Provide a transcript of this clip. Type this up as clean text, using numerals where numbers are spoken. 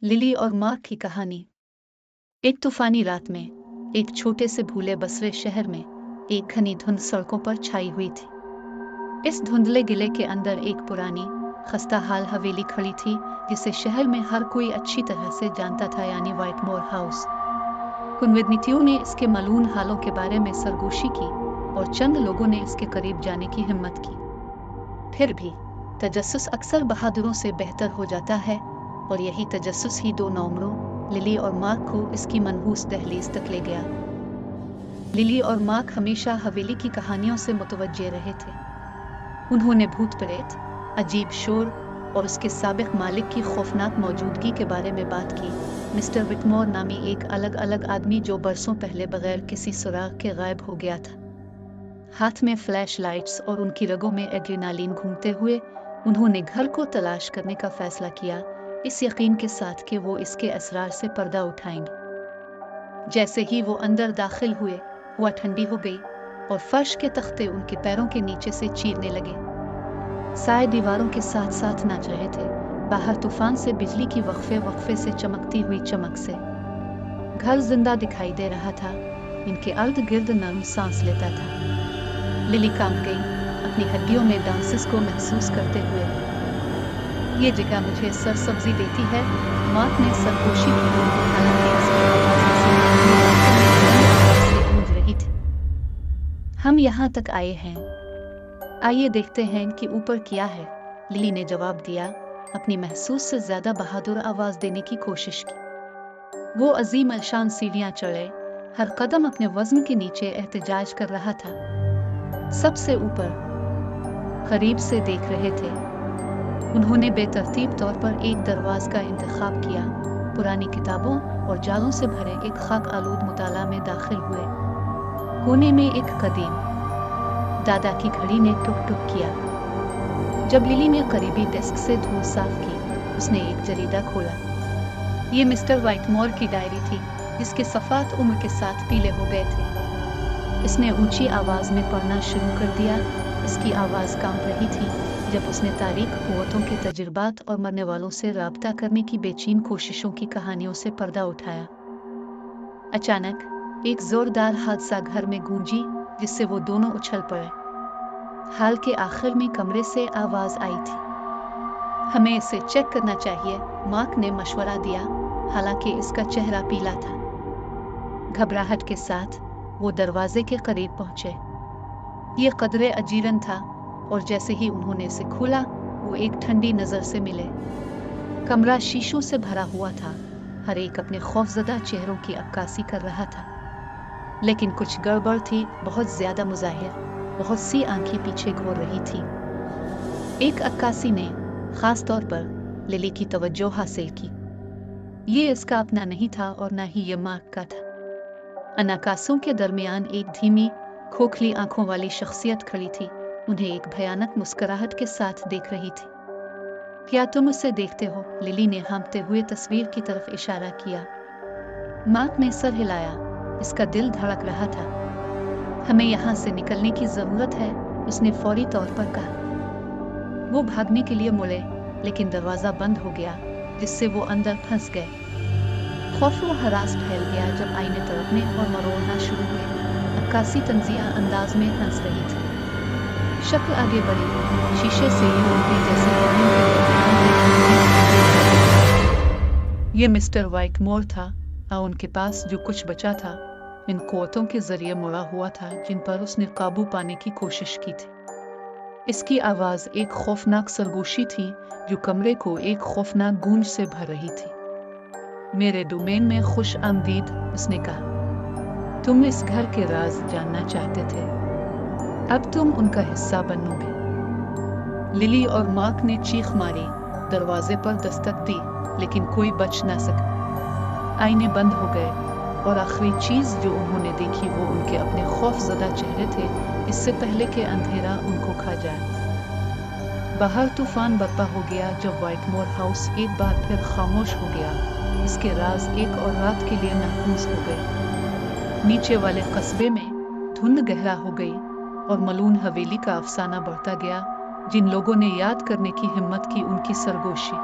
Lily और mark की कहानी। एक तूफानी रात में एक छोटे से भूले बसरे शहर में एक घनी धुंध सड़कों पर छाई हुई थी। इस धुंधले किले के अंदर एक पुरानी खस्ता हाल हवेली खड़ी थी जिसे शहर में हर कोई अच्छी तरह से जानता था, यानी व्हाइटमोर हाउस। कुनविदनीतियों ने इसके मलून हालों के बारे में सरगोशी की और चंद लोगों ने इसके करीब जाने की हिम्मत की। फिर भी तजस्सुस अक्सर बहादुरों से बेहतर हो जाता है और यही तजस्सुस ही दो नौमरों लिली और मार्क को इसकी मनहूस दहलीज तक ले गया। लिली और मार्क हमेशा हवेली की कहानियों से मुतवज्जे रहे थे। उन्होंने भूत प्रेत, अजीब शोर और उसके साबिक मालिक की खौफनाक मौजूदगी के बारे में बात की। मिस्टर व्हिटमोर नामी एक अलग आदमी जो बरसों पहले बगैर किसी सुराग के गायब हो गया था। हाथ में फ्लैश लाइट्स और उनकी रगों में एड्रेनालिन घूमते हुए उन्होंने घर को तलाश करने का फैसला किया, इस यकीन के साथ कि वो इसके असरार से पर्दा उठाएंगे। जैसे ही वो अंदर दाखिल हुए, हवा ठंडी हो गई और फर्श के तख्ते उनके पैरों के नीचे से चीरने लगे। साए दीवारों के साथ साथ नाच रहे थे। बाहर तूफान से बिजली की वक्फे से चमकती हुई चमक से घर जिंदा दिखाई दे रहा था। इनके अर्द गिर्द नरम सांस लेता था। लिली कांप गई, अपनी हड्डियों में डांसेस को महसूस करते हुए। ये जगह मुझे सरसब्जी देती है, मार्क ने सरगोशी की, हालांकि इसकी आवाज़ से गूंज रही थी। हम यहाँ तक आए हैं, आइए देखते हैं कि ऊपर क्या है, लिली ने जवाब दिया, अपनी महसूस से ज्यादा बहादुर आवाज देने की कोशिश की। वो अजीम अलशान सीढ़ियां चढ़े, हर कदम अपने वजन के नीचे एहतजाज कर रहा था। सबसे ऊपर करीब से देख रहे थे। उन्होंने बेतरतीब तौर पर एक दरवाज़ का इंतखाब किया। पुरानी किताबों और जालों से भरे एक खाक आलूद मुताला में दाखिल हुए। कोने में एक कदीम दादा की घड़ी ने टुक टुक किया। जब लिली ने करीबी डेस्क से धूल साफ की, उसने एक जरीदा खोला। ये मिस्टर व्हाइटमोर की डायरी थी, जिसके सफ़ात उम्र के साथ पीले हो गए थे। इसने ऊंची आवाज़ में पढ़ना शुरू कर दिया। इसकी आवाज़ कांप रही थी जब उसने तारीख कुव्वतों के तजुर्बात और मरने वालों से राब्ता करने की बेचैन कोशिशों की कहानियों से पर्दा उठाया। अचानक एक जोरदार हादसा घर में गूंजी, जिससे वो दोनों उछल पड़े। हाल के आखिर में कमरे से आवाज़ आई थी। हमें इसे चेक करना चाहिए, मार्क ने मशवरा दिया, हालांकि इसका चेहरा पीला था। घबराहट के साथ वो दरवाजे के करीब पहुंचे। ये कदरे अजीरन था और जैसे ही उन्होंने इसे खोला, वो एक ठंडी नजर से मिले। कमरा शीशों से भरा हुआ था, हर एक अपने खौफजदा चेहरों की अक्कासी कर रहा था। लेकिन कुछ गड़बड़ थी, बहुत ज्यादा मुजाहिर। बहुत सी आंखें पीछे घूर रही थी। एक अक्कासी ने खास तौर पर लिली की तवज्जो हासिल की। ये इसका अपना नहीं था और न ही ये मार्क का था। अनाकासों के दरमियान एक धीमी खोखली आंखों वाली शख्सियत खड़ी थी, उन्हें एक भयानक मुस्कुराहट के साथ देख रही थी। क्या तुम उसे देखते हो? लिली ने हाँफते हुए तस्वीर की तरफ इशारा किया। मार्क ने सर हिलाया, इसका दिल धड़क रहा था। हमें यहाँ से निकलने की जरूरत है, उसने फौरी तौर पर कहा। वो भागने के लिए मुड़े, लेकिन दरवाजा बंद हो गया, जिससे वो अंदर फंस गए। खौफ व हरास फैल गया जब आईने तड़पने और मरोड़ना शुरू हुए। अक्कासी तंजिया अंदाज में हंस रही थी। शक्ल आगे बढ़ी, शीशे से यूं उठी जैसे ये मिस्टर व्हाइटमोर था, और उनके पास जो कुछ बचा था इन कुव्वतों के जरिए मुड़ा हुआ था जिन पर उसने काबू पाने की कोशिश की थी। इसकी आवाज एक खौफनाक सरगोशी थी जो कमरे को एक खौफनाक गूंज से भर रही थी। मेरे डोमेन में खुश आमदीद, उसने कहा। तुम इस घर के राज जानना चाहते थे, अब तुम उनका हिस्सा बनोगे। लिली और मार्क ने चीख मारी, दरवाजे पर दस्तक दी, लेकिन कोई बच ना सका। आईने बंद हो गए और आखिरी चीज जो उन्होंने देखी वो उनके अपने खौफजदा चेहरे थे, इससे पहले कि अंधेरा उनको खा जाए। बाहर तूफान बर्पा हो गया जब व्हाइटमोर हाउस एक बार फिर खामोश हो गया। इसके राज एक और रात के लिए महफूज हो गए। नीचे वाले कस्बे में धुंध गहरा हो गई और मलून हवेली का अफसाना बढ़ता गया। जिन लोगों ने याद करने की हिम्मत की, उनकी सरगोशी